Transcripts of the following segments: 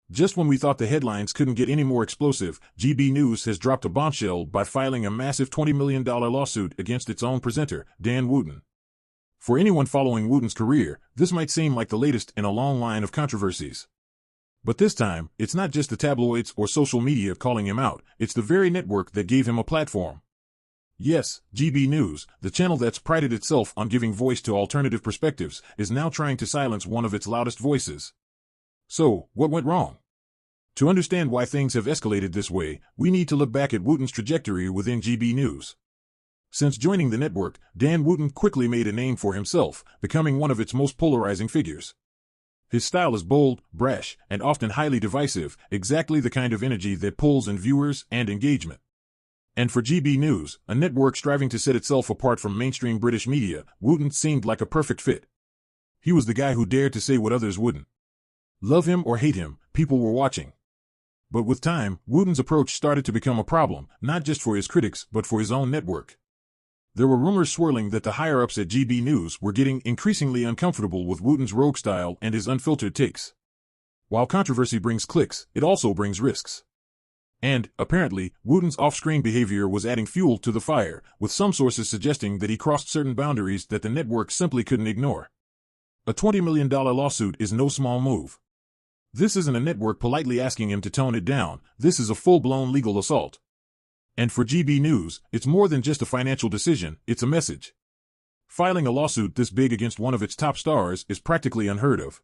Just when we thought the headlines couldn't get any more explosive, GB News has dropped a bombshell by filing a massive $20 million lawsuit against its own presenter, Dan Wootton. For anyone following Wootton's career, this might seem like the latest in a long line of controversies. But this time, it's not just the tabloids or social media calling him out, it's the very network that gave him a platform. Yes, GB News, the channel that's prided itself on giving voice to alternative perspectives, is now trying to silence one of its loudest voices. So, what went wrong? To understand why things have escalated this way, we need to look back at Wootton's trajectory within GB News. Since joining the network, Dan Wootton quickly made a name for himself, becoming one of its most polarizing figures. His style is bold, brash, and often highly divisive, exactly the kind of energy that pulls in viewers and engagement. And for GB News, a network striving to set itself apart from mainstream British media, Wootton seemed like a perfect fit. He was the guy who dared to say what others wouldn't. Love him or hate him, people were watching. But with time, Wootton's approach started to become a problem, not just for his critics, but for his own network. There were rumors swirling that the higher-ups at GB News were getting increasingly uncomfortable with Wootton's rogue style and his unfiltered takes. While controversy brings clicks, it also brings risks. And, apparently, Wootton's off-screen behavior was adding fuel to the fire, with some sources suggesting that he crossed certain boundaries that the network simply couldn't ignore. A $20 million lawsuit is no small move. This isn't a network politely asking him to tone it down, this is a full-blown legal assault. And for GB News, it's more than just a financial decision, it's a message. Filing a lawsuit this big against one of its top stars is practically unheard of.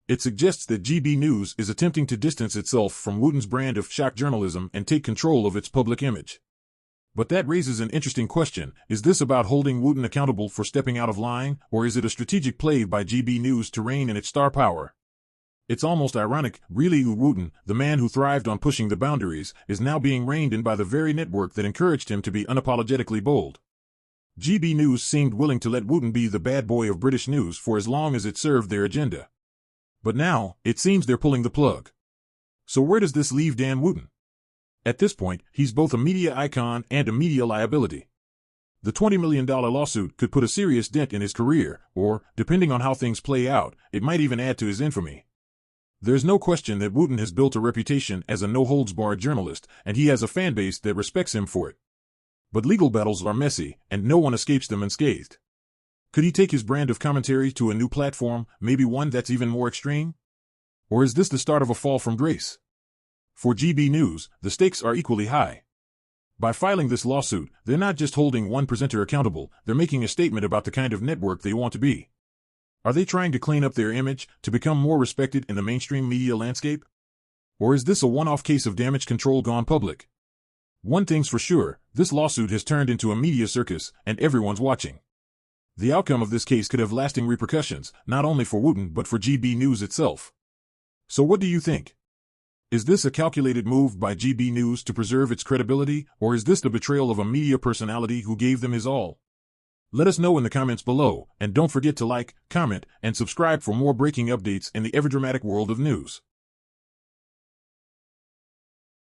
It suggests that GB News is attempting to distance itself from Wootton's brand of shock journalism and take control of its public image. But that raises an interesting question, is this about holding Wootton accountable for stepping out of line, or is it a strategic play by GB News to rein in its star power? It's almost ironic, really. Wootton, the man who thrived on pushing the boundaries, is now being reined in by the very network that encouraged him to be unapologetically bold. GB News seemed willing to let Wootton be the bad boy of British news for as long as it served their agenda. But now, it seems they're pulling the plug. So where does this leave Dan Wootton? At this point, he's both a media icon and a media liability. The $20 million lawsuit could put a serious dent in his career, or, depending on how things play out, it might even add to his infamy. There's no question that Wootton has built a reputation as a no-holds-barred journalist, and he has a fanbase that respects him for it. But legal battles are messy, and no one escapes them unscathed. Could he take his brand of commentary to a new platform, maybe one that's even more extreme? Or is this the start of a fall from grace? For GB News, the stakes are equally high. By filing this lawsuit, they're not just holding one presenter accountable, they're making a statement about the kind of network they want to be. Are they trying to clean up their image, to become more respected in the mainstream media landscape? Or is this a one-off case of damage control gone public? One thing's for sure, this lawsuit has turned into a media circus, and everyone's watching. The outcome of this case could have lasting repercussions, not only for Wootton but for GB News itself. So what do you think? Is this a calculated move by GB News to preserve its credibility, or is this the betrayal of a media personality who gave them his all? Let us know in the comments below, and don't forget to like, comment, and subscribe for more breaking updates in the ever-dramatic world of news.